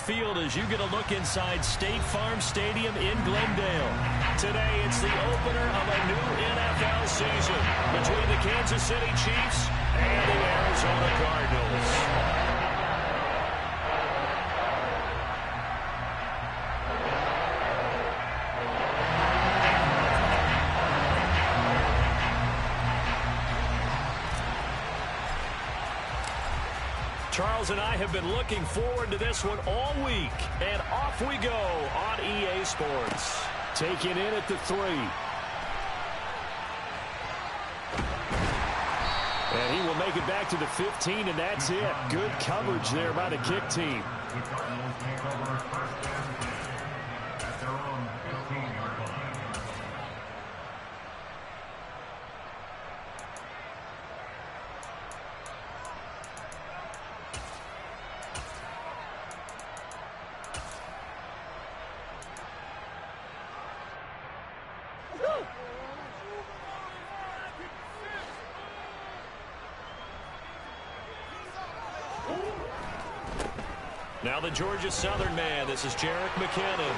field as you get a look inside State Farm Stadium in Glendale. Today, it's the opener of a new NFL season between the Kansas City Chiefs and the Arizona Cardinals. Charles and I have been looking forward to this one all week, and off we go on EA Sports. Taking in at the 3. And he will make it back to the 15, and that's it. Good coverage there by the kick team. Now the Georgia Southern man. This is Jerick McKinnon.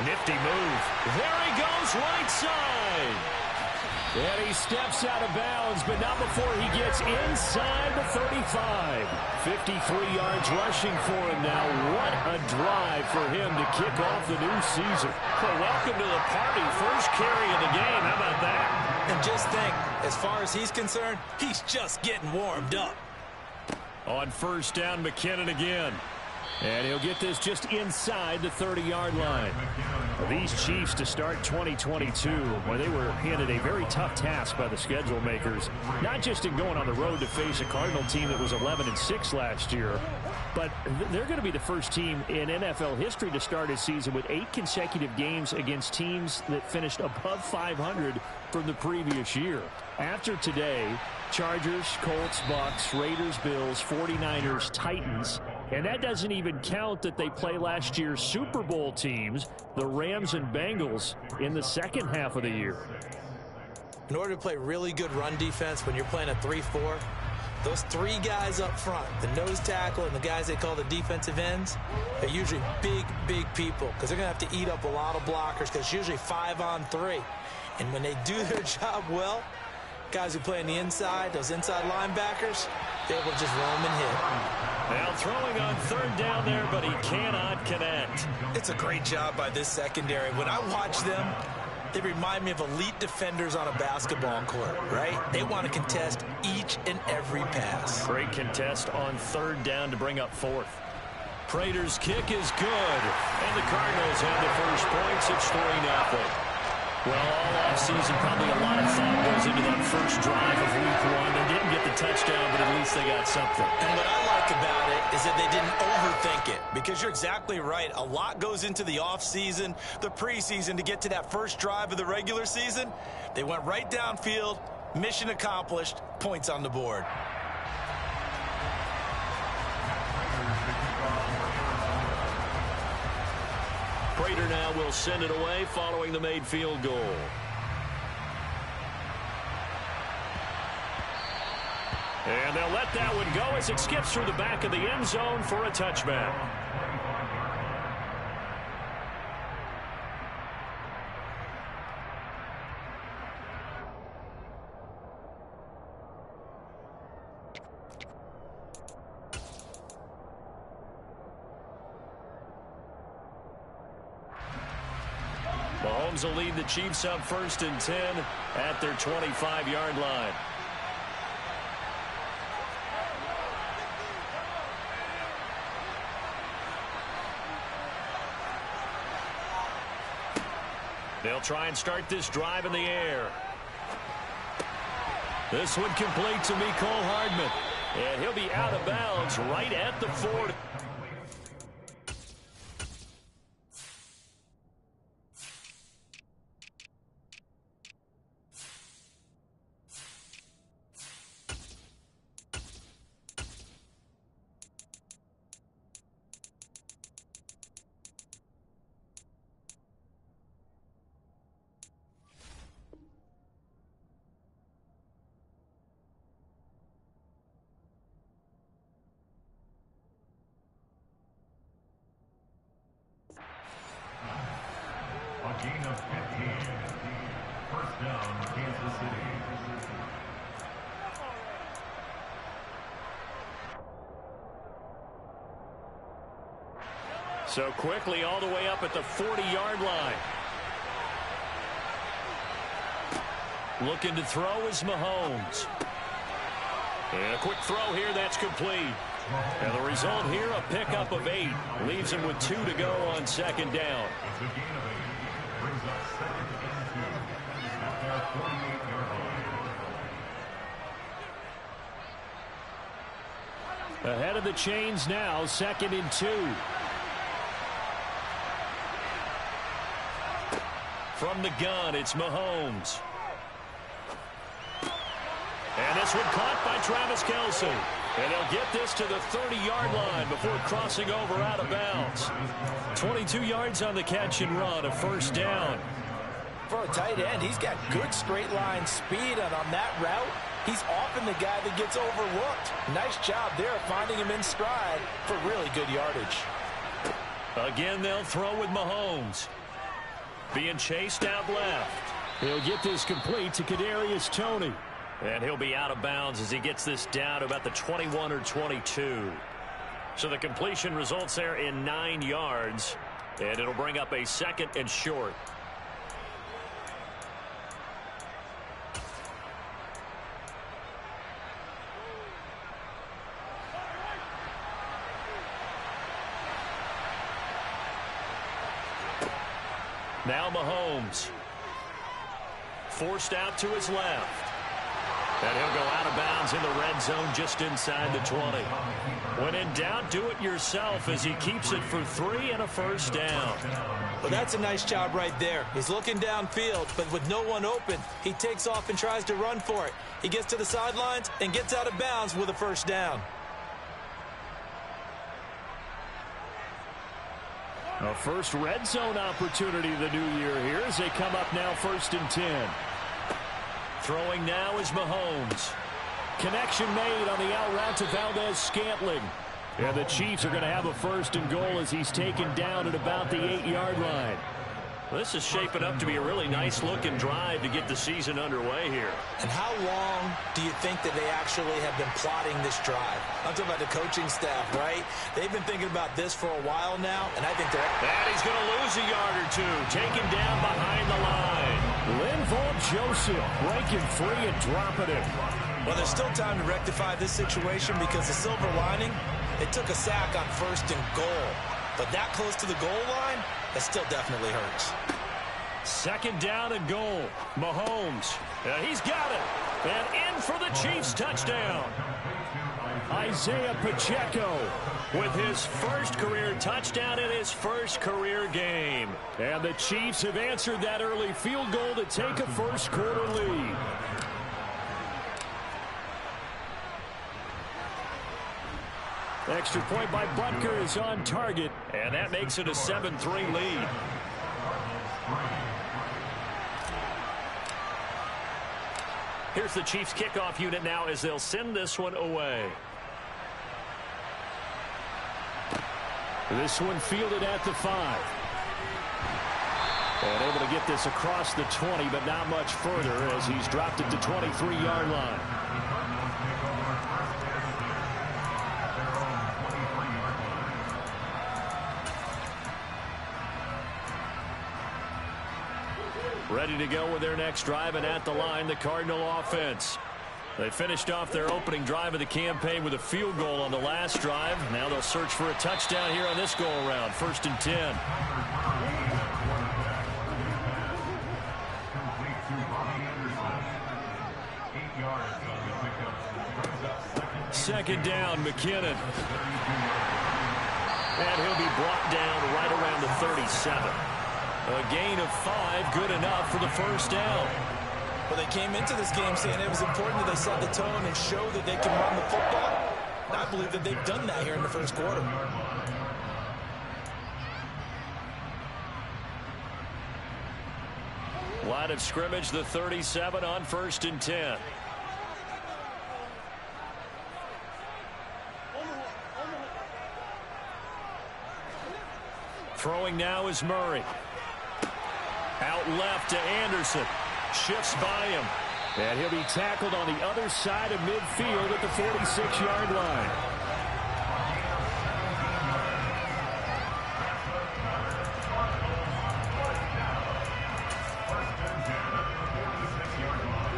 Nifty move. There he goes, right side. And he steps out of bounds, but not before he gets inside the 35. 53 yards rushing for him now. What a drive for him to kick off the new season. Well, welcome to the party. First carry of the game. How about that? And just think, as far as he's concerned, he's just getting warmed up. On first down, McKinnon again. And he'll get this just inside the 30-yard line. These Chiefs to start 2022, where they were handed a very tough task by the schedule makers, not just in going on the road to face a Cardinal team that was 11-6 last year, but they're going to be the first team in NFL history to start a season with 8 consecutive games against teams that finished above 500 from the previous year. After today, Chargers, Colts, Bucks, Raiders, Bills, 49ers, Titans, and that doesn't even count that they play last year's Super Bowl teams, the Rams and Bengals, in the second half of the year. In order to play really good run defense when you're playing a 3-4, those 3 guys up front, the nose tackle and the guys they call the defensive ends, they're usually big, big people because they're going to have to eat up a lot of blockers because it's usually 5-on-3. And when they do their job well, guys who play on the inside, those inside linebackers, they're able to just roam and hit. Now throwing on third down there, but he cannot connect. It's a great job by this secondary. When I watch them, they remind me of elite defenders on a basketball court, right? They want to contest each and every pass. Great contest on third down to bring up fourth. Prater's kick is good, and the Cardinals have the first points. It's 3-0. Well, all offseason, probably a lot of thought goes into that first drive of week 1. They didn't get the touchdown, but at least they got something. And what I like about it is that they didn't overthink it, because you're exactly right. A lot goes into the offseason, the preseason, to get to that first drive of the regular season. They went right downfield, mission accomplished, points on the board. Prater now will send it away following the made field goal. And they'll let that one go as it skips through the back of the end zone for a touchback. Mahomes will lead the Chiefs up 1st and 10 at their 25-yard line. They'll try and start this drive in the air. This one complete to Mecole Hardman. And he'll be out of bounds right at the 40. gain of 15. First down, Kansas City. So quickly all the way up at the 40-yard line. Looking to throw is Mahomes. And a quick throw here, that's complete. And the result here, a pickup of 8. Leaves him with 2 to go on second down. It's a gain of 8. Brings up 2nd and 2 at their 48-yard line. Ahead of the chains now, 2nd and 2. From the gun, it's Mahomes. And this one caught by Travis Kelce. And he'll get this to the 30-yard line before crossing over out of bounds. 22 yards on the catch and run, a first down. For a tight end, he's got good straight line speed, and on that route, he's often the guy that gets overlooked. Nice job there finding him in stride for really good yardage. Again, they'll throw with Mahomes. Being chased out left. He'll get this complete to Kadarius Toney. And he'll be out of bounds as he gets this down to about the 21 or 22. So the completion results there in 9 yards. And it'll bring up a 2nd and short. Now Mahomes. Forced out to his left. And he'll go out of bounds in the red zone just inside the 20. When in doubt, do it yourself as he keeps it for 3 and a first down. Well, that's a nice job right there. He's looking downfield, but with no one open, he takes off and tries to run for it. He gets to the sidelines and gets out of bounds with a first down. A first red zone opportunity the new year here as they come up now 1st and 10. Throwing now is Mahomes. Connection made on the out route to Valdez-Scantling. And the Chiefs are going to have a 1st and goal as he's taken down at about the 8-yard line. This is shaping up to be a really nice-looking drive to get the season underway here. And how long do you think that they actually have been plotting this drive? I'm talking about the coaching staff, right? They've been thinking about this for a while now, and I think they're... And he's going to lose a yard or 2, taken down behind the line. Linval Joseph breaking free and dropping it. Well, there's still time to rectify this situation because the silver lining, it took a sack on 1st and goal. But that close to the goal line, that still definitely hurts. 2nd down and goal. Mahomes. He's got it. And in for the Chiefs touchdown. Isaiah Pacheco with his first career touchdown in his first career game. And the Chiefs have answered that early field goal to take a first quarter lead. Extra point by Butker is on target, and that makes it a 7-3 lead. Here's the Chiefs kickoff unit now as they'll send this one away. This one fielded at the 5. And able to get this across the 20, but not much further as he's dropped it to 23-yard line. Ready to go with their next drive, and at the line, the Cardinal offense. They finished off their opening drive of the campaign with a field goal on the last drive. Now they'll search for a touchdown here on this go-around. 1st and 10. Second down, McKinnon. And he'll be brought down right around the 37. A gain of 5, good enough for the first down. Well, they came into this game saying it was important that they set the tone and show that they can run the football. And I believe that they've done that here in the first quarter. Line of scrimmage, the 37 on 1st and 10. Throwing now is Murray. Out left to Anderson. Shifts by him. And he'll be tackled on the other side of midfield at the 46-yard line.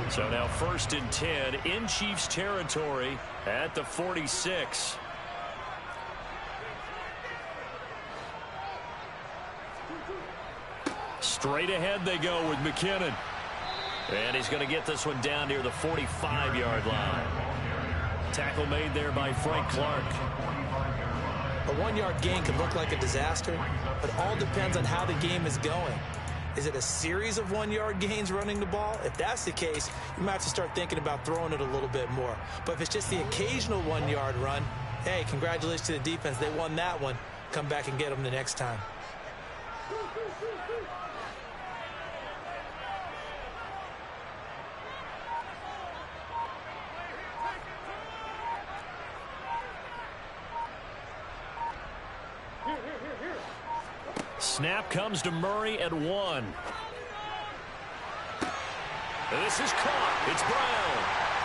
So now 1st and 10 in Chiefs territory at the 46. Straight ahead they go with McKinnon. And he's going to get this one down near the 45-yard line. Tackle made there by Frank Clark. A 1-yard gain can look like a disaster, but it all depends on how the game is going. Is it a series of 1-yard gains running the ball? If that's the case, you might have to start thinking about throwing it a little bit more. But if it's just the occasional 1-yard run, hey, congratulations to the defense. They won that one. Come back and get them the next time. Snap comes to Murray at 1. This is caught. It's Brown.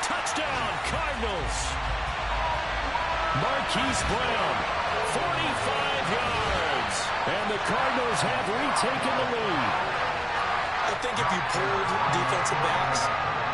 Touchdown, Cardinals. Marquise Brown, 45 yards. And the Cardinals have retaken the lead. I think if you pulled defensive backs,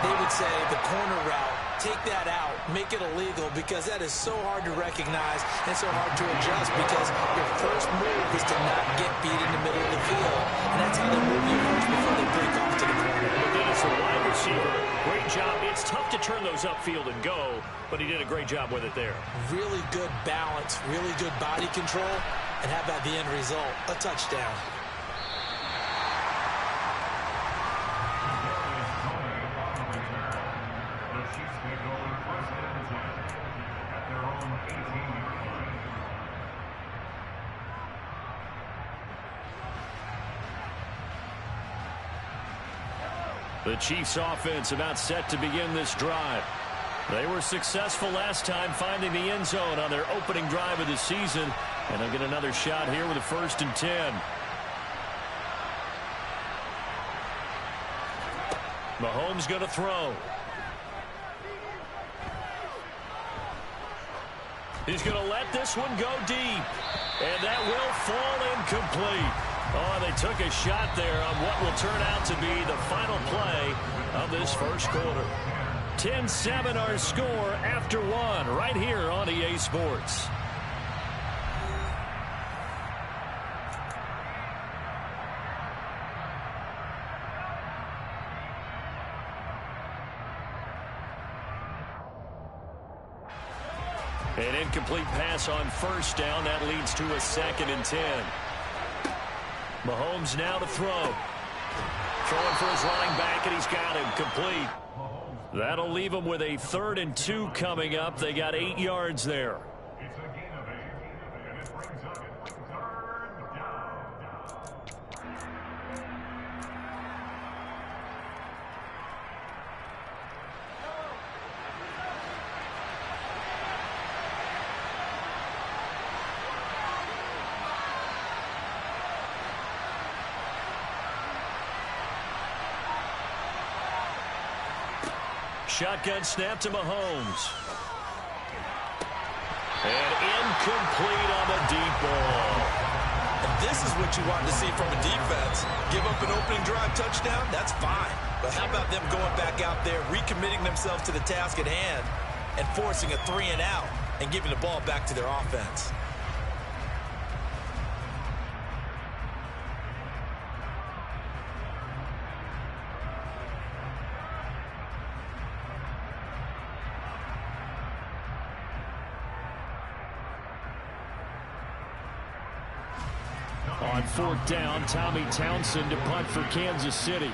they would say the corner route, take that out, make it illegal, because that is so hard to recognize and so hard to adjust, because your first move is to not get beat in the middle of the field. And that's how they move you first before they break off to the corner. But then as a wide receiver, great job. It's tough to turn those upfield and go, but he did a great job with it there. Really good balance, really good body control, and how about the end result? A touchdown. The Chiefs offense about set to begin this drive. They were successful last time finding the end zone on their opening drive of the season, and they'll get another shot here with a 1st and 10. Mahomes going to throw. He's going to let this one go deep, and that will fall incomplete. Oh, they took a shot there on what will turn out to be the final play of this first quarter. 10-7 our score after 1 right here on EA Sports. An incomplete pass on 1st down. That leads to a 2nd and 10. Mahomes now to throw. Throwing for his running back, and he's got him complete. That'll leave him with a 3rd and 2 coming up. They got 8 yards there. It's a gain of 8, and it brings up 3rd down. Shotgun snap to Mahomes. And incomplete on the deep ball. And this is what you want to see from a defense. Give up an opening drive touchdown, that's fine. But how about them going back out there, recommitting themselves to the task at hand, and forcing a 3 and out, and giving the ball back to their offense. On 4th down, Tommy Townsend to punt for Kansas City.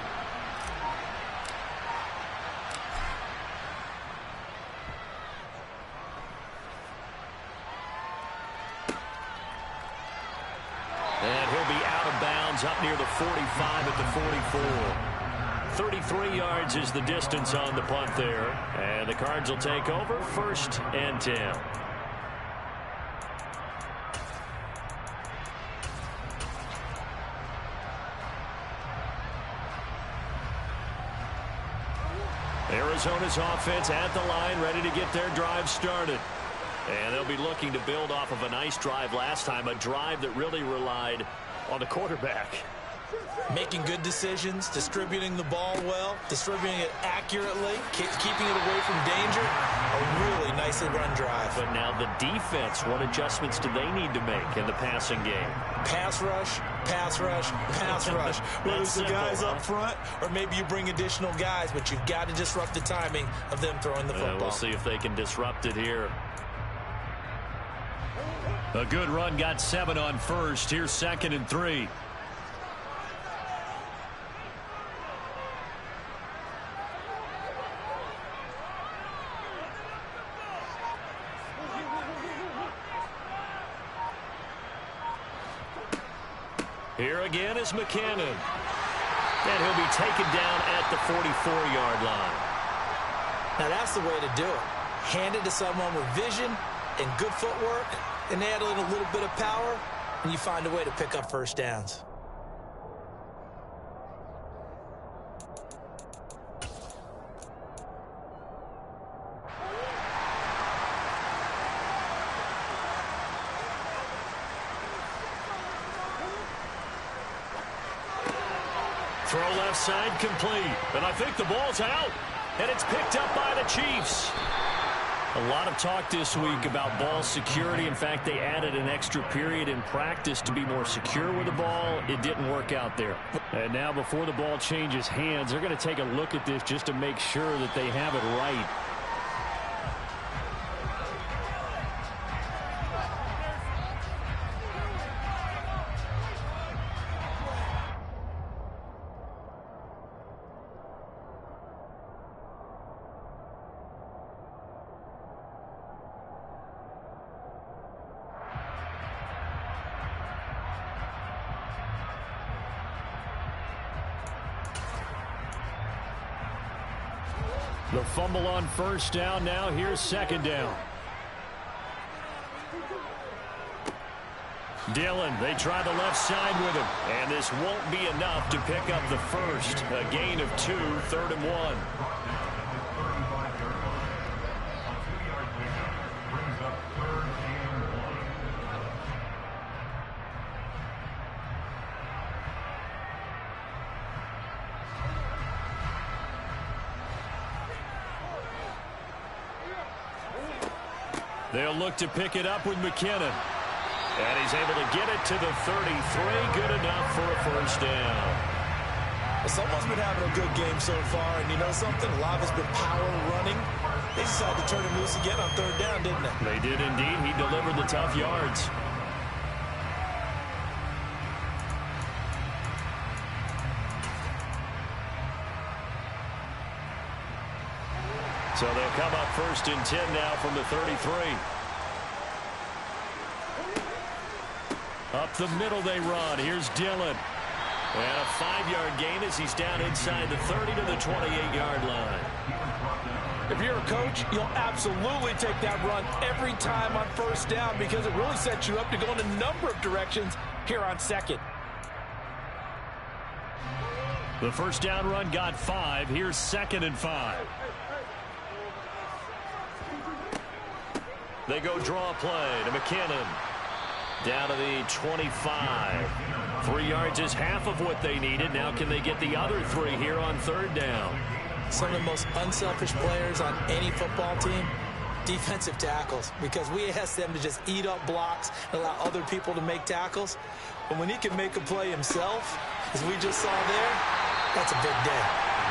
And he'll be out of bounds up near the 45 at the 44. 33 yards is the distance on the punt there. And the Cards will take over 1st and 10. Arizona's offense at the line, ready to get their drive started. And they'll be looking to build off of a nice drive last time, a drive that really relied on the quarterback. Making good decisions, distributing the ball well, distributing it accurately, keeping it away from danger. A really nicely run drive. But now the defense, what adjustments do they need to make in the passing game? Pass rush, pass rush, pass rush. Whether it's the guys up front or maybe you bring additional guys, but you've got to disrupt the timing of them throwing the football. We'll see if they can disrupt it here. A good run, got 7 on first. Here's 2nd and 3. Here again is McKinnon. And he'll be taken down at the 44-yard line. Now that's the way to do it. Hand it to someone with vision and good footwork, and add in a little bit of power, and you find a way to pick up first downs. Throw left side complete. And I think the ball's out. And it's picked up by the Chiefs. A lot of talk this week about ball security. In fact, they added an extra period in practice to be more secure with the ball. It didn't work out there. And now before the ball changes hands, they're going to take a look at this just to make sure that they have it right. The fumble on first down. Now here's 2nd down. Dillon, they try the left side with him. And this won't be enough to pick up the first. A gain of 2, 3rd and 1. They'll look to pick it up with McKinnon. And he's able to get it to the 33. Good enough for a first down. Well, someone's been having a good game so far, and you know something? A lot of it's been power running. They decided to turn him loose again on 3rd down, didn't they? They did indeed. He delivered the tough yards. So they'll come up 1st and 10 now from the 33. Up the middle they run. Here's Dillon. And a 5-yard gain as he's down inside the 30 to the 28-yard line. If you're a coach, you'll absolutely take that run every time on 1st down because it really sets you up to go in a number of directions here on 2nd. The first down run got 5. Here's 2nd and 5. They go draw play to McKinnon. Down to the 25. 3 yards is half of what they needed. Now can they get the other 3 here on 3rd down? Some of the most unselfish players on any football team, defensive tackles, because we ask them to just eat up blocks and allow other people to make tackles. But when he can make a play himself, as we just saw there, that's a big day.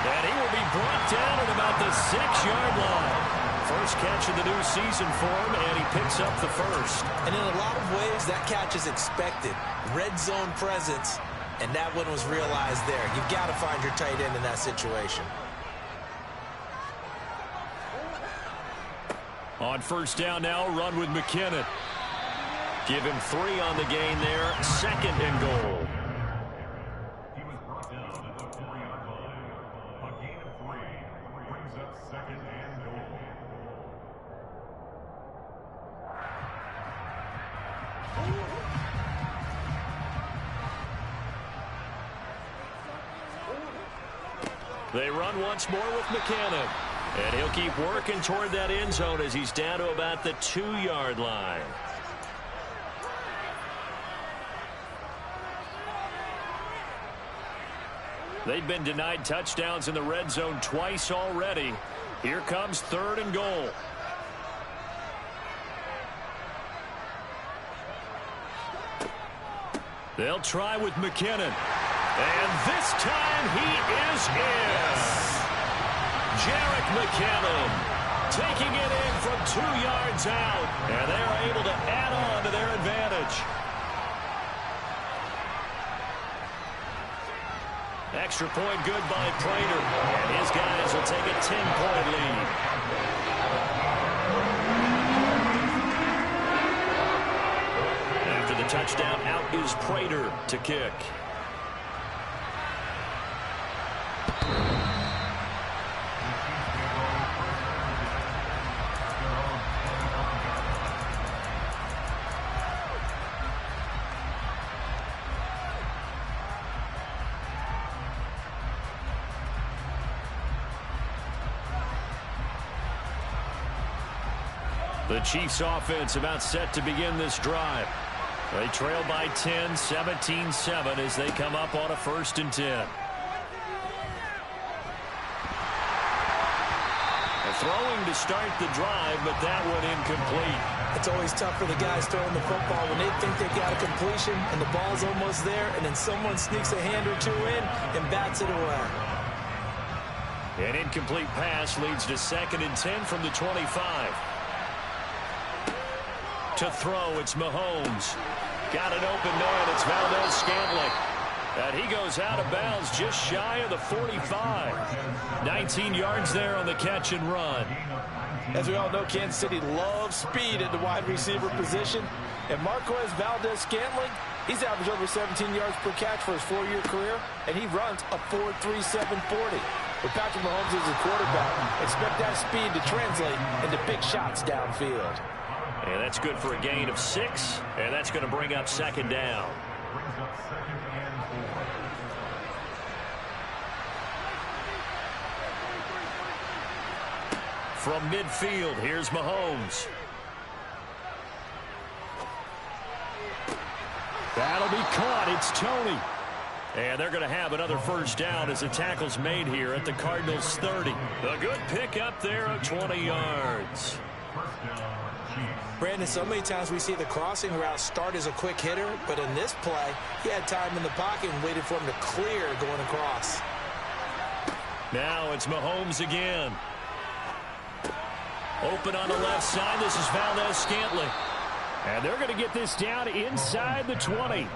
And he will be brought down at about the 6-yard line. First catch of the new season for him, and he picks up the first. And in a lot of ways, that catch is expected. Red zone presence, and that one was realized there. You've got to find your tight end in that situation. On first down now, run with McKinnon. Give him 3 on the gain there. 2nd and goal. He was brought down at the 4-yard line. A gain of 3 brings up 2nd and goal. They run once more with McKinnon. And he'll keep working toward that end zone as he's down to about the 2-yard line. They've been denied touchdowns in the red zone twice already. Here comes 3rd and goal. They'll try with McKinnon. And this time he is in. Jarek McKinnon taking it in from 2 yards out. And they're able to add on to their advantage. Extra point good by Prater. And his guys will take a 10-point lead. After the touchdown, out is Prater to kick. The Chiefs offense about set to begin this drive. They trail by 10, 17-7 as they come up on a 1st and 10. Throwing to start the drive, but that one incomplete. It's always tough for the guys throwing the football when they think they've got a completion and the ball's almost there, and then someone sneaks a hand or two in and bats it away. An incomplete pass leads to 2nd and 10 from the 25. To throw, it's Mahomes. Got an open man, it's Valdez-Scantling. And he goes out of bounds just shy of the 45. 19 yards there on the catch and run. As we all know, Kansas City loves speed at the wide receiver position. And Marquez Valdez-Scantling, he's averaged over 17 yards per catch for his 4-year career, and he runs a 4.3740. With Patrick Mahomes as his quarterback, expect that speed to translate into big shots downfield. And that's good for a gain of 6, and that's going to bring up 2nd down. From midfield, here's Mahomes. That'll be caught. It's Tony. And they're going to have another 1st down as the tackle's made here at the Cardinals' 30. A good pick up there of 20 yards. Brandon, so many times we see the crossing route start as a quick hitter, but in this play, he had time in the pocket and waited for him to clear going across. Now it's Mahomes again. Open on the left side. This is Valdez-Scantling. And they're going to get this down inside the 20.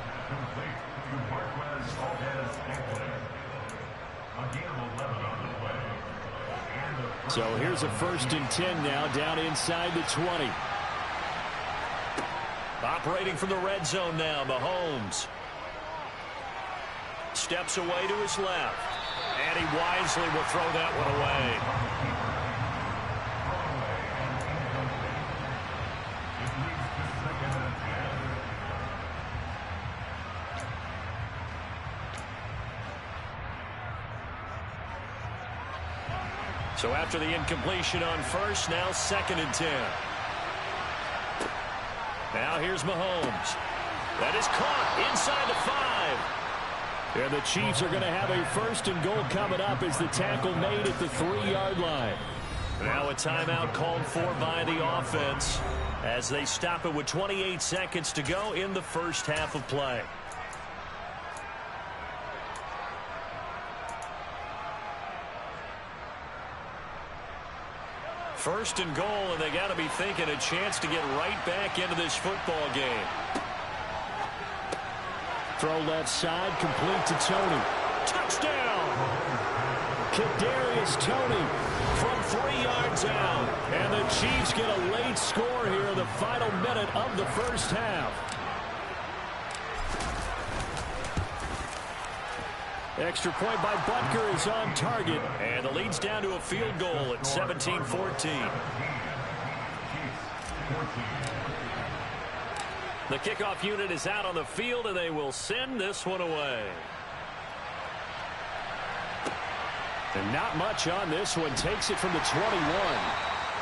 So here's a 1st and 10 now down inside the 20. Operating from the red zone now, Mahomes. Steps away to his left. And he wisely will throw that one away. So after the incompletion on 1st, now 2nd and 10. Now here's Mahomes. That is caught inside the 5. And the Chiefs are going to have a 1st and goal coming up as the tackle made at the 3-yard line. Now a timeout called for by the offense as they stop it with 28 seconds to go in the 1st half of play. First and goal, and they got to be thinking a chance to get right back into this football game. Throw left side, complete to Tony. Touchdown! Kadarius Toney from 3 yards out. And the Chiefs get a late score here in the final minute of the 1st half. Extra point by Butker is on target, and the lead's down to a field goal at 17-14. The kickoff unit is out on the field, and they will send this one away. And not much on this one. Takes it from the 21.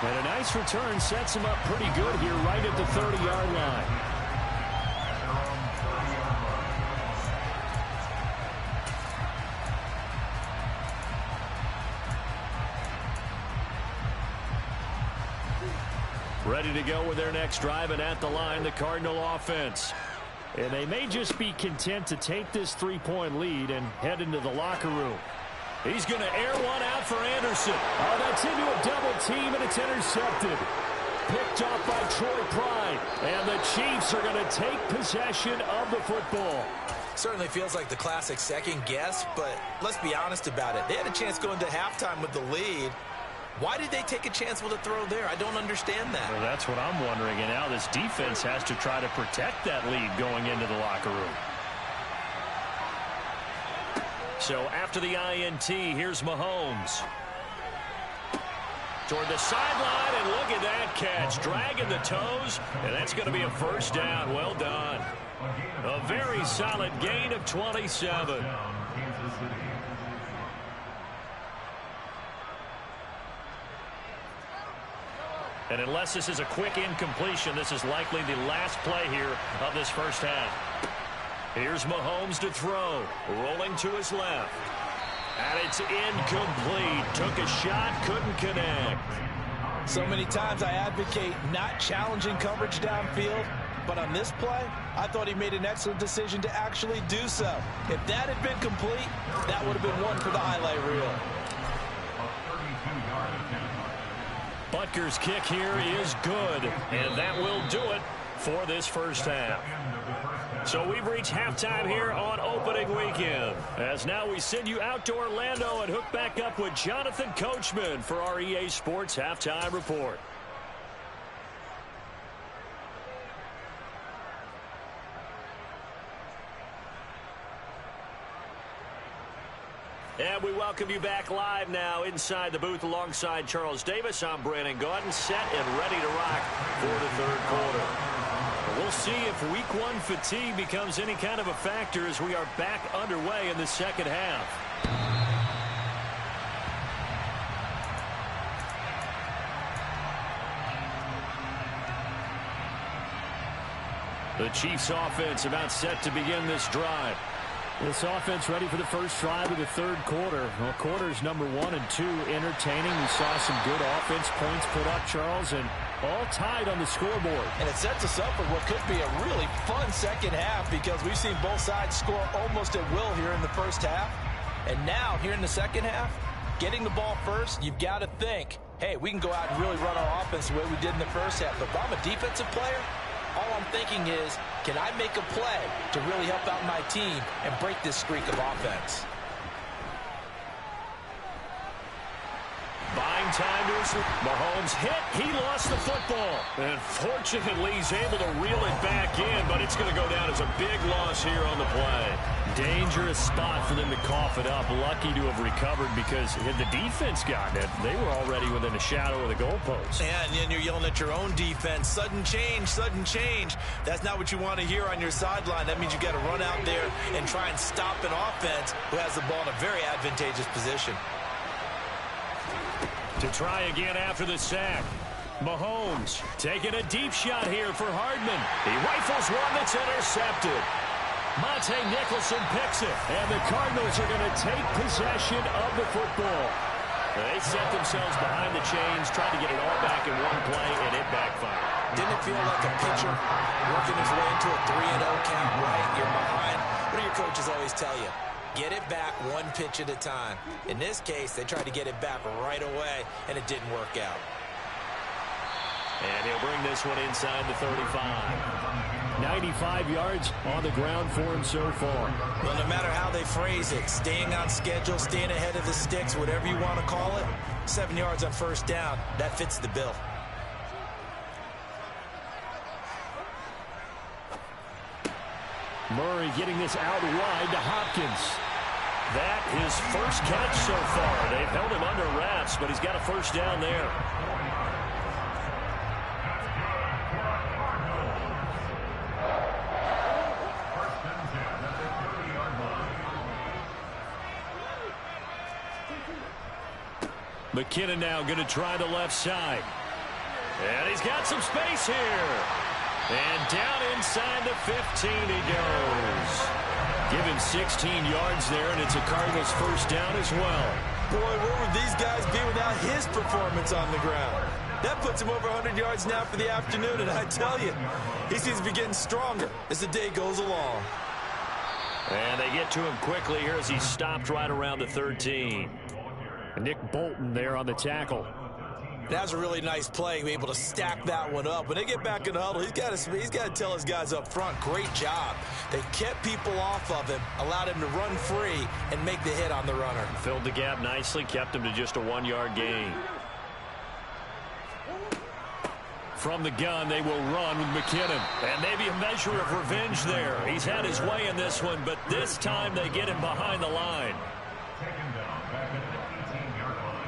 And a nice return sets him up pretty good here right at the 30-yard line. Ready to go with their next drive, and at the line, the Cardinal offense. And they may just be content to take this 3-point lead and head into the locker room. He's going to air one out for Anderson. Oh, that's into a double team, and it's intercepted. Picked off by Troy Pride. And the Chiefs are going to take possession of the football. Certainly feels like the classic second guess, but let's be honest about it. They had a chance going to halftime with the lead. Why did they take a chance with a throw there? I don't understand that. Well, that's what I'm wondering. And now this defense has to try to protect that lead going into the locker room. So after the INT, here's Mahomes. Toward the sideline, and look at that catch. Dragging the toes, and that's going to be a first down. Well done. A very solid gain of 27. And unless this is a quick incompletion, this is likely the last play here of this first half. Here's Mahomes to throw. Rolling to his left. And it's incomplete. Took a shot, couldn't connect. So many times I advocate not challenging coverage downfield, but on this play, I thought he made an excellent decision to actually do so. If that had been complete, that would have been one for the highlight reel. Butker's kick here is good, and that will do it for this first half. So we've reached halftime here on opening weekend. As now we send you out to Orlando and hook back up with Jonathan Coachman for our EA Sports Halftime Report. And we welcome you back live now inside the booth alongside Charles Davis. I'm Brandon Gaudin, set and ready to rock for the third quarter. We'll see if week one fatigue becomes any kind of a factor as we are back underway in the second half. The Chiefs offense about set to begin this drive. This offense ready for the first drive of the third quarter. Well, quarters number 1 and 2 entertaining. We saw some good offense points put up, Charles, and all tied on the scoreboard. And it sets us up for what could be a really fun second half because we've seen both sides score almost at will here in the first half. And now, here in the second half, getting the ball first, you've got to think, hey, we can go out and really run our offense the way we did in the first half. But if I'm a defensive player, all I'm thinking is, can I make a play to really help out my team and break this streak of offense? Buying time to his Mahomes hit. He lost the football. And fortunately, he's able to reel it back in, but it's going to go down as a big loss here on the play. Dangerous spot for them to cough it up. Lucky to have recovered because had the defense gotten it, they were already within a shadow of the goalpost. Yeah, and then you're yelling at your own defense. Sudden change, sudden change. That's not what you want to hear on your sideline. That means you got to run out there and try and stop an offense who has the ball in a very advantageous position. To try again after the sack. Mahomes taking a deep shot here for Hardman. He rifles one that's intercepted. Monte Nicholson picks it, and the Cardinals are going to take possession of the football. They set themselves behind the chains, tried to get it all back in one play, and it backfired. Didn't it feel like a pitcher working his way into a 3-0 count, right? You're behind. What do your coaches always tell you? Get it back one pitch at a time. In this case, they tried to get it back right away, and it didn't work out. And he'll bring this one inside the 35. 95 yards on the ground for him so far. Well, no matter how they phrase it, staying on schedule, staying ahead of the sticks, whatever you want to call it, 7 yards on first down, that fits the bill. Murray getting this out wide to Hopkins. That his first catch so far. They've held him under wraps, but he's got a first down there. McKinnon now going to try the left side. And he's got some space here. And down inside the 15 he goes. Give him 16 yards there, and it's a Cardinals first down as well. Boy, where would these guys be without his performance on the ground? That puts him over 100 yards now for the afternoon, and I tell you, he seems to be getting stronger as the day goes along. And they get to him quickly here as he's stopped right around the 13. Nick Bolton there on the tackle. That was a really nice play, able to stack that one up. When they get back in the huddle, he's got to tell his guys up front, great job. They kept people off of him, allowed him to run free and make the hit on the runner. Filled the gap nicely, kept him to just a 1-yard gain. From the gun, they will run with McKinnon. And maybe a measure of revenge there. He's had his way in this one, but this time they get him behind the line. Taken down back at the 18-yard line.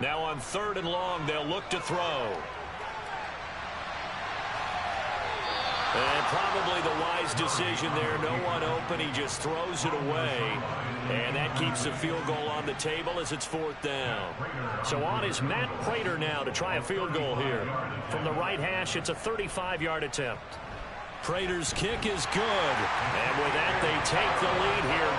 Now on 3rd and long, they'll look to throw. And probably the wise decision there. No one open. He just throws it away. And that keeps the field goal on the table as it's 4th down. So on is Matt Prater now to try a field goal here. From the right hash, it's a 35-yard attempt. Prater's kick is good. And with that, they take the lead here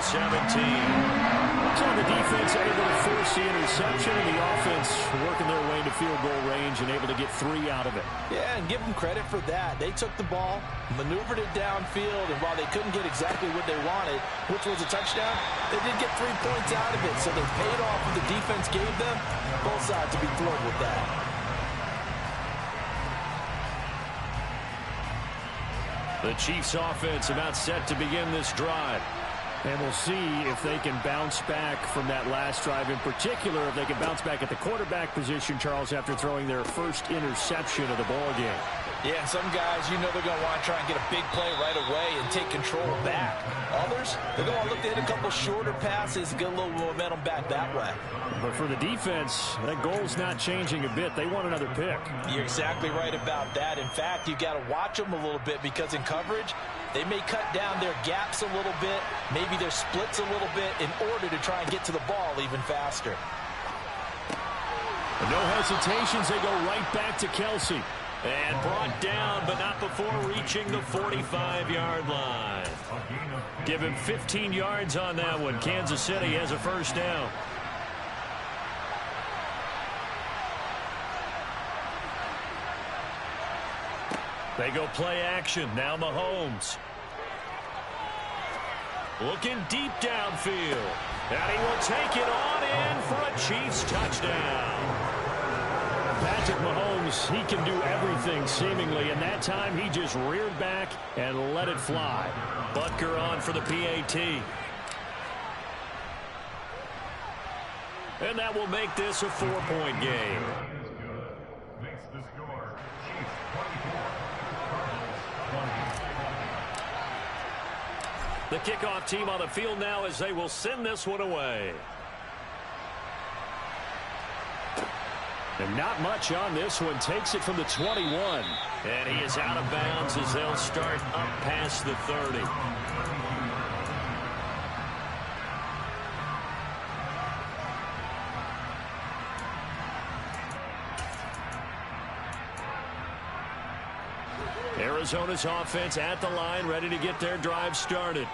20-17. So the defense able to force the interception, and the offense working their way to field goal range and able to get 3 out of it. Yeah, and give them credit for that. They took the ball, maneuvered it downfield, and while they couldn't get exactly what they wanted, which was a touchdown, they did get 3 points out of it. So they paid off what the defense gave them. Both sides to be thrilled with that. The Chiefs offense about set to begin this drive. And we'll see if they can bounce back from that last drive. In particular, if they can bounce back at the quarterback position, Charles, after throwing their first interception of the ball game. Yeah, some guys, you know they're going to want to try and get a big play right away and take control back. Others, they're going to look to hit a couple shorter passes and get a little momentum back that way. But for the defense, that goal's not changing a bit. They want another pick. You're exactly right about that. In fact, you got to watch them a little bit because in coverage, they may cut down their gaps a little bit, maybe their splits a little bit in order to try and get to the ball even faster. No hesitations, they go right back to Kelsey. And brought down, but not before reaching the 45-yard line. Give him 15 yards on that one. Kansas City has a first down. They go play action. Now Mahomes. Looking deep downfield. And he will take it on in for a Chiefs touchdown. Patrick Mahomes, he can do everything seemingly, and that time he just reared back and let it fly. Butker on for the PAT. And that will make this a 4-point game. Makes the score Chiefs 24, Cardinals 20. The kickoff team on the field now as they will send this one away. And not much on this one. Takes it from the 21. And he is out of bounds as they'll start up past the 30. Arizona's offense at the line, ready to get their drive started.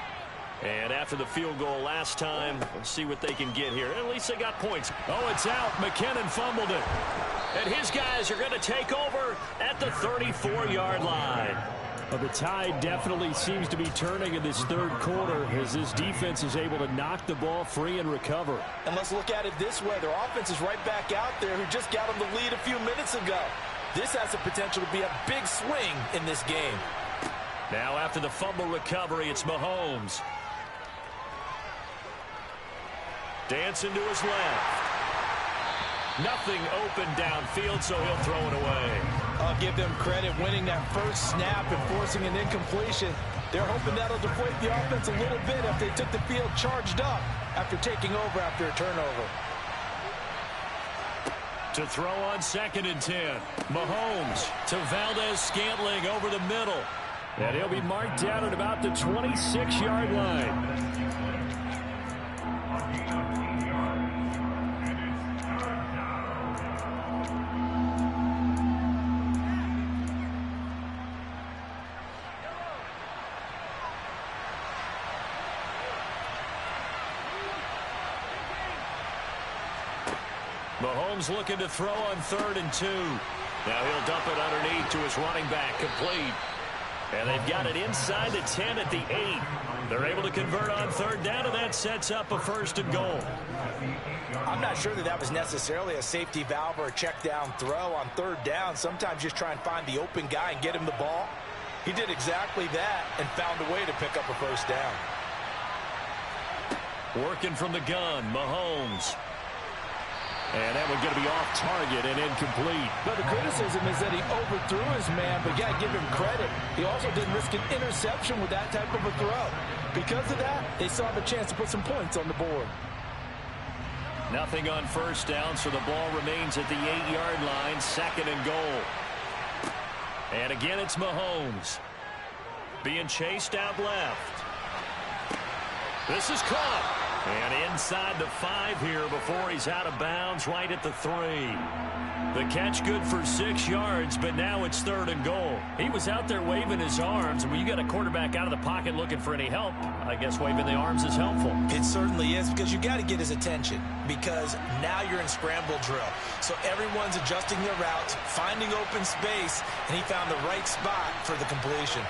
And after the field goal last time, let's see what they can get here. At least they got points. Oh, it's out. McKinnon fumbled it. And his guys are going to take over at the 34-yard line. Well, the tide definitely seems to be turning in this third quarter as this defense is able to knock the ball free and recover. And let's look at it this way. Their offense is right back out there who just got them the lead a few minutes ago. This has the potential to be a big swing in this game. Now after the fumble recovery, it's Mahomes. Dancing to his left. Nothing open downfield, so he'll throw it away. I'll give them credit winning that first snap and forcing an incompletion. They're hoping that'll deflate the offense a little bit if they took the field charged up after taking over after a turnover. To throw on 2nd and 10. Mahomes to Valdez-Scantling over the middle. And he'll be marked down at about the 26-yard line. Mahomes looking to throw on 3rd and 2. Now he'll dump it underneath to his running back, complete. And they've got it inside the 10 at the 8. They're able to convert on 3rd down, and that sets up a 1st and goal. I'm not sure that was necessarily a safety valve or a check down throw on 3rd down. Sometimes just try and find the open guy and get him the ball. He did exactly that and found a way to pick up a 1st down. Working from the gun, Mahomes. And that one's going to be off target and incomplete. But the criticism is that he overthrew his man, but you got to give him credit. He also didn't risk an interception with that type of a throw. Because of that, they saw the chance to put some points on the board. Nothing on 1st down, so the ball remains at the 8-yard line, 2nd and goal. And again, it's Mahomes. Being chased out left. This is caught. And inside the 5 here before he's out of bounds, right at the 3. The catch good for 6 yards, but now it's 3rd and goal. He was out there waving his arms. When you got a quarterback out of the pocket looking for any help, I guess waving the arms is helpful. It certainly is, because you got to get his attention, because now you're in scramble drill. So everyone's adjusting their routes, finding open space, and he found the right spot for the completion.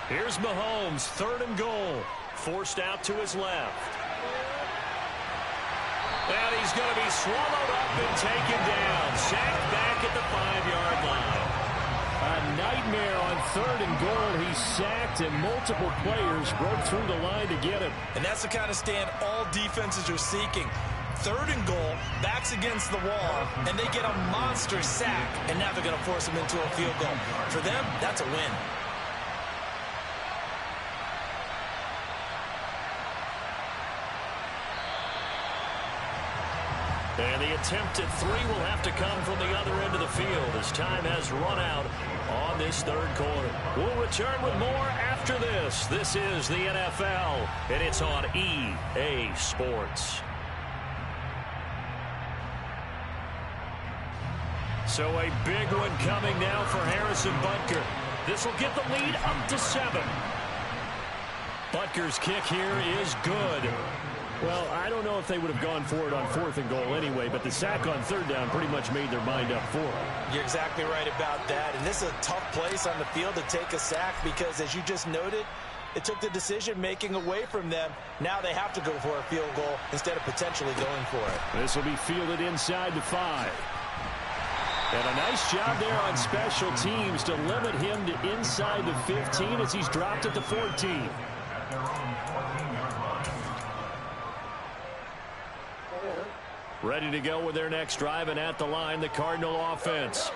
Here's Mahomes, 3rd and goal. Forced out to his left. And he's going to be swallowed up and taken down. Sacked back at the 5-yard line. A nightmare on 3rd and goal. He's sacked, and multiple players broke through the line to get him. And that's the kind of stand all defenses are seeking. 3rd and goal, backs against the wall, and they get a monster sack. And now they're going to force him into a field goal. For them, that's a win. And the attempt at 3 will have to come from the other end of the field as time has run out on this 3rd quarter. We'll return with more after this. This is the NFL, and it's on EA Sports. So a big one coming now for Harrison Butker. This will get the lead up to 7. Butker's kick here is good. Well, I don't know if they would have gone for it on 4th and goal anyway, but the sack on 3rd down pretty much made their mind up for it. You're exactly right about that. And this is a tough place on the field to take a sack because, as you just noted, it took the decision-making away from them. Now they have to go for a field goal instead of potentially going for it. This will be fielded inside the 5. And a nice job there on special teams to limit him to inside the 15 as he's dropped at the 14. Ready to go with their next drive, and at the line, the Cardinal offense.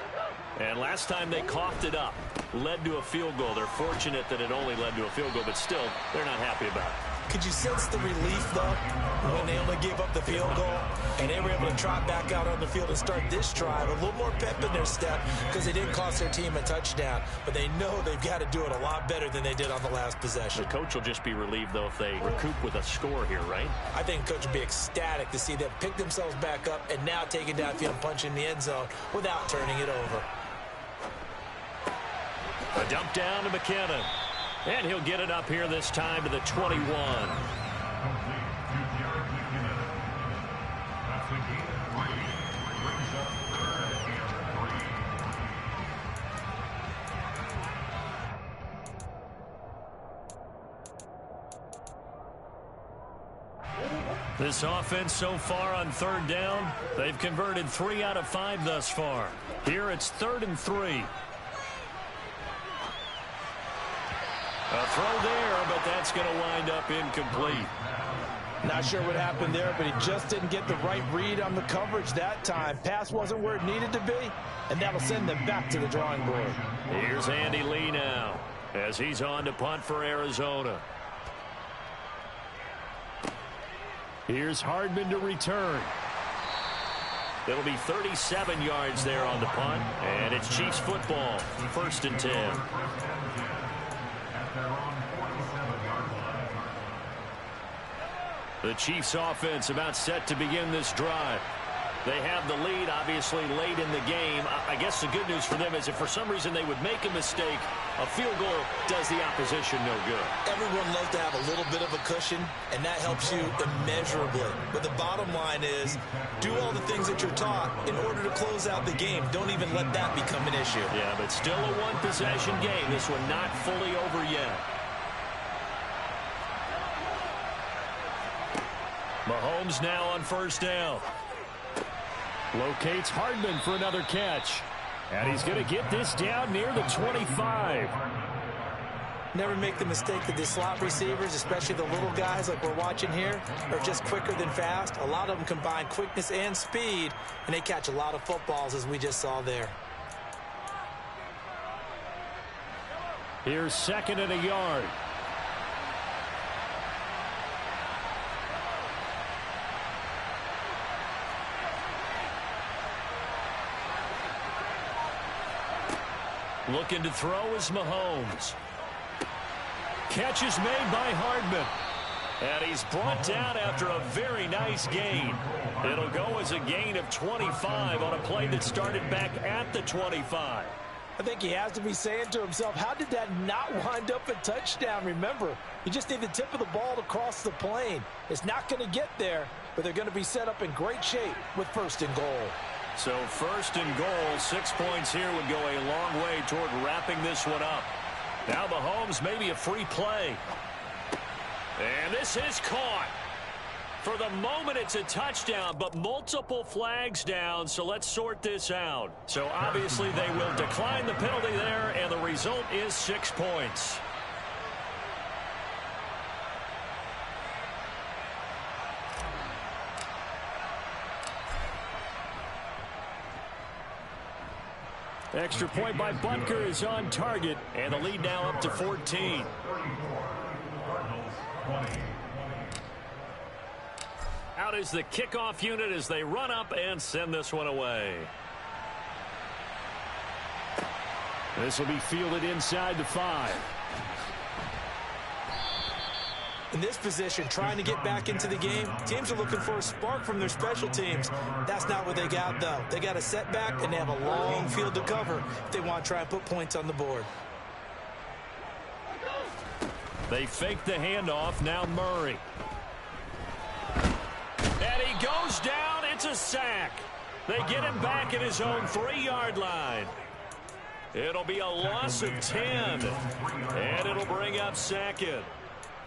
And last time they coughed it up, led to a field goal. They're fortunate that it only led to a field goal, but still, they're not happy about it. Could you sense the relief, though, when they only gave up the field goal and they were able to trot back out on the field and start this drive? A little more pep in their step because they didn't cost their team a touchdown, but they know they've got to do it a lot better than they did on the last possession. The coach will just be relieved, though, if they recoup with a score here, right? I think the coach will be ecstatic to see them pick themselves back up and now take it downfield and punch in the end zone without turning it over. A dump down to McKinnon. And he'll get it up here this time to the 21. This offense so far on 3rd down, they've converted 3 out of 5 thus far. Here it's 3rd and 3. A throw there, but that's going to wind up incomplete. Not sure what happened there, but he just didn't get the right read on the coverage that time. Pass wasn't where it needed to be, and that'll send them back to the drawing board. Here's Andy Lee now as he's on to punt for Arizona. Here's Hardman to return. It'll be 37 yards there on the punt, and it's Chiefs football, 1st and 10. The Chiefs offense about set to begin this drive. They have the lead, obviously, late in the game. I guess the good news for them is if for some reason they would make a mistake, a field goal does the opposition no good. Everyone loves to have a little bit of a cushion, and that helps you immeasurably. But the bottom line is, do all the things that you're taught in order to close out the game. Don't even let that become an issue. Yeah, but still a one-possession game. This one not fully over yet. Mahomes now on first down. Locates Hardman for another catch. And he's going to get this down near the 25. Never make the mistake that the slot receivers, especially the little guys like we're watching here, are just quicker than fast. A lot of them combine quickness and speed, and they catch a lot of footballs, as we just saw there. Here's 2nd and a yard. Looking to throw is Mahomes. Catch is made by Hardman. And he's brought down after a very nice gain. It'll go as a gain of 25 on a play that started back at the 25. I think he has to be saying to himself, how did that not wind up a touchdown? Remember, you just need the tip of the ball to cross the plane. It's not going to get there, but they're going to be set up in great shape with 1st and goal. So 1st and goal, 6 points here would go a long way toward wrapping this one up. Now Mahomes, maybe a free play. And this is caught. For the moment, it's a touchdown, but multiple flags down, so let's sort this out. So obviously they will decline the penalty there, and the result is 6 points. Extra point by Butker is on target, and the lead now up to 14. Out is the kickoff unit as they run up and send this one away. This will be fielded inside the 5. In this position, trying to get back into the game, teams are looking for a spark from their special teams. That's not what they got, though. They got a setback, and they have a long field to cover if they want to try and put points on the board. They fake the handoff. Now Murray. And he goes down. It's a sack. They get him back at his own 3-yard line. It'll be a loss of 10, and it'll bring up 2nd.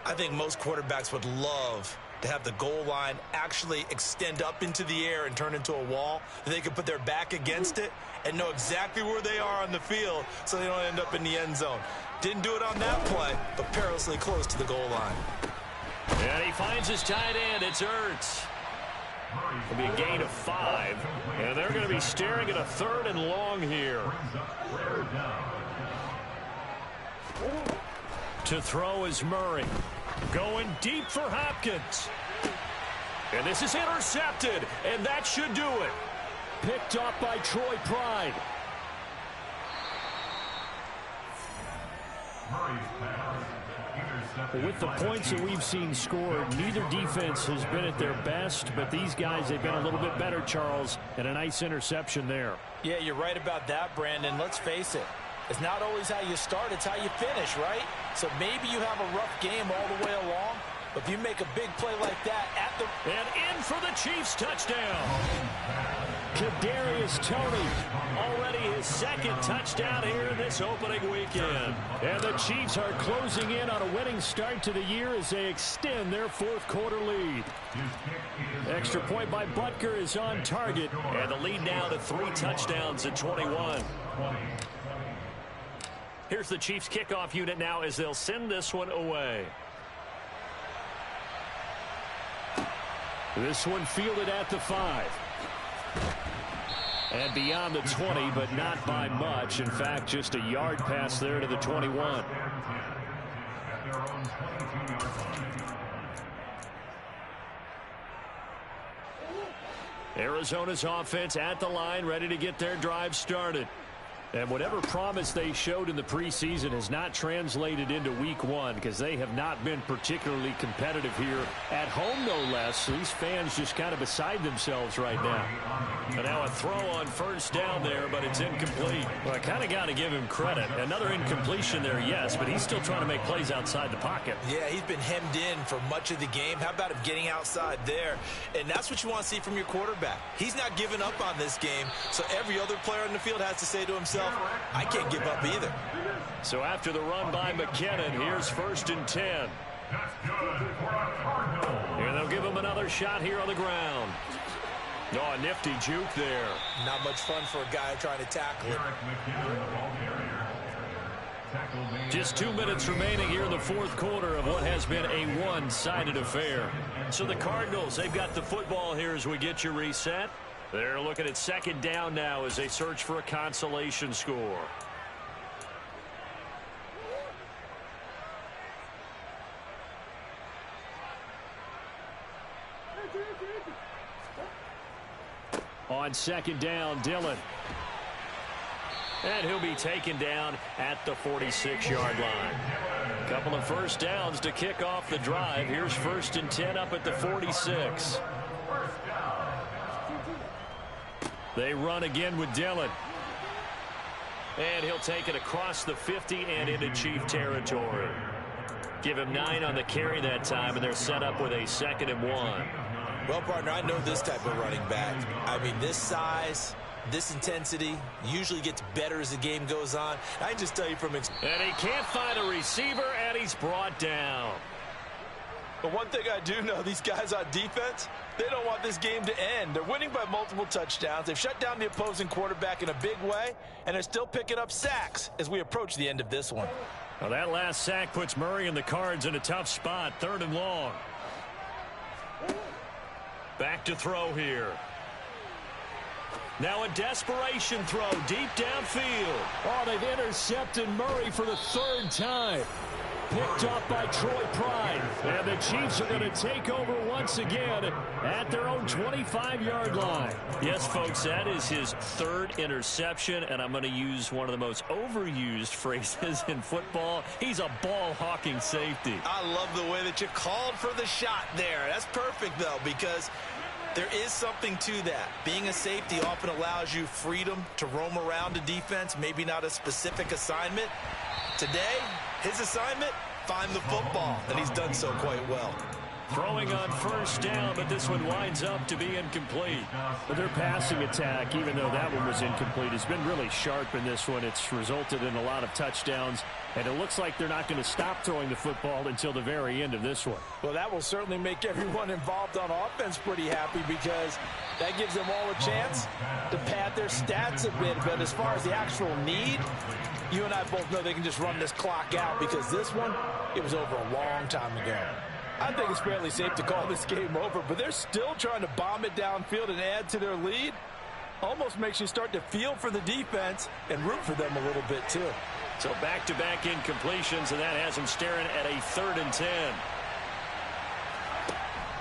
I think most quarterbacks would love to have the goal line actually extend up into the air and turn into a wall. They could put their back against it and know exactly where they are on the field so they don't end up in the end zone. Didn't do it on that play, but perilously close to the goal line. And he finds his tight end. It's Ertz. It'll be a gain of 5, and they're going to be staring at a 3rd and long here. To throw is Murray. Going deep for Hopkins. And this is intercepted, and that should do it. Picked up by Troy Pride. With the points that we've seen scored, neither defense has been at their best, but these guys have been a little bit better, Charles, and a nice interception there. Yeah, you're right about that, Brandon. Let's face it. It's not always how you start, it's how you finish, right? So maybe you have a rough game all the way along, but if you make a big play like that at the... And in for the Chiefs touchdown. Kadarius Toney, already his 2nd touchdown here this opening weekend. And the Chiefs are closing in on a winning start to the year as they extend their 4th quarter lead. Extra point by Butker is on target, and the lead now to 3 touchdowns at 21. Here's the Chiefs kickoff unit now as they'll send this one away. This one fielded at the 5. And beyond the 20, but not by much. In fact, just a yard pass there to the 21. Arizona's offense at the line, ready to get their drive started. And whatever promise they showed in the preseason has not translated into week one because they have not been particularly competitive here at home, no less. These fans just kind of beside themselves right now. And now a throw on first down there, but it's incomplete. Well, I kind of got to give him credit. Another incompletion there, yes, but he's still trying to make plays outside the pocket. Yeah, he's been hemmed in for much of the game. How about him getting outside there? And that's what you want to see from your quarterback. He's not giving up on this game, so every other player on the field has to say to himself, I can't give up either. So after the run by McKinnon, here's 1st and 10. And they'll give him another shot here on the ground. Oh, a nifty juke there. Not much fun for a guy trying to tackle him. Just 2 minutes remaining here in the 4th quarter of what has been a one-sided affair. So the Cardinals, they've got the football here as we get you reset. They're looking at 2nd down now as they search for a consolation score. On 2nd down, Dillon. And he'll be taken down at the 46-yard line. A couple of first downs to kick off the drive. Here's 1st and 10 up at the 46. They run again with Dillon. And he'll take it across the 50 and into Chief territory. Give him 9 on the carry that time, and they're set up with a 2nd and 1. Well, partner, I know this type of running back. I mean, this size, this intensity usually gets better as the game goes on. I can just tell you from experience. And he can't find a receiver, and he's brought down. But one thing I do know, these guys on defense, they don't want this game to end. They're winning by multiple touchdowns. They've shut down the opposing quarterback in a big way, and they're still picking up sacks as we approach the end of this one. Well, that last sack puts Murray and the Cards in a tough spot, 3rd and long. Back to throw here. Now a desperation throw deep downfield. Oh, they've intercepted Murray for the 3rd time. Picked off by Troy Pride. And the Chiefs are going to take over once again at their own 25-yard line. Yes, folks, that is his 3rd interception, and I'm going to use one of the most overused phrases in football. He's a ball-hawking safety. I love the way that you called for the shot there. That's perfect, though, because there is something to that. Being a safety often allows you freedom to roam around a defense, maybe not a specific assignment. Today, his assignment, find the football, and he's done so quite well. Throwing on first down, but this one winds up to be incomplete. But their passing attack, even though that one was incomplete, has been really sharp in this one. It's resulted in a lot of touchdowns, and it looks like they're not going to stop throwing the football until the very end of this one. Well, that will certainly make everyone involved on offense pretty happy because that gives them all a chance to pad their stats a bit. But as far as the actual need, you and I both know they can just run this clock out because this one, it was over a long time ago. I think it's fairly safe to call this game over, but they're still trying to bomb it downfield and add to their lead. Almost makes you start to feel for the defense and root for them a little bit too. So back-to-back incompletions, and that has them staring at a 3rd and 10.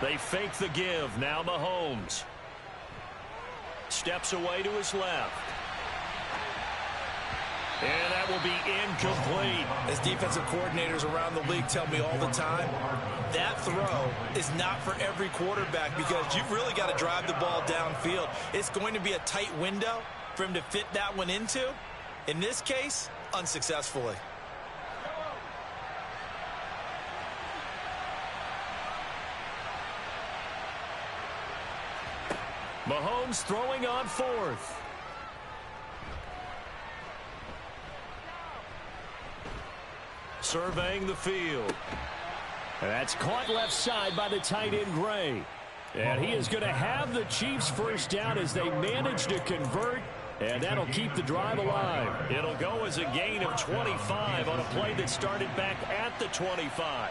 They fake the give. Now Mahomes steps away to his left. And that will be incomplete. As defensive coordinators around the league tell me all the time, that throw is not for every quarterback because you've really got to drive the ball downfield. It's going to be a tight window for him to fit that one into. In this case, unsuccessfully. Mahomes throwing on 4th. Surveying the field. And that's caught left side by the tight end Gray. And he is going to have the Chiefs first down as they manage to convert. And that'll keep the drive alive. It'll go as a gain of 25 on a play that started back at the 25.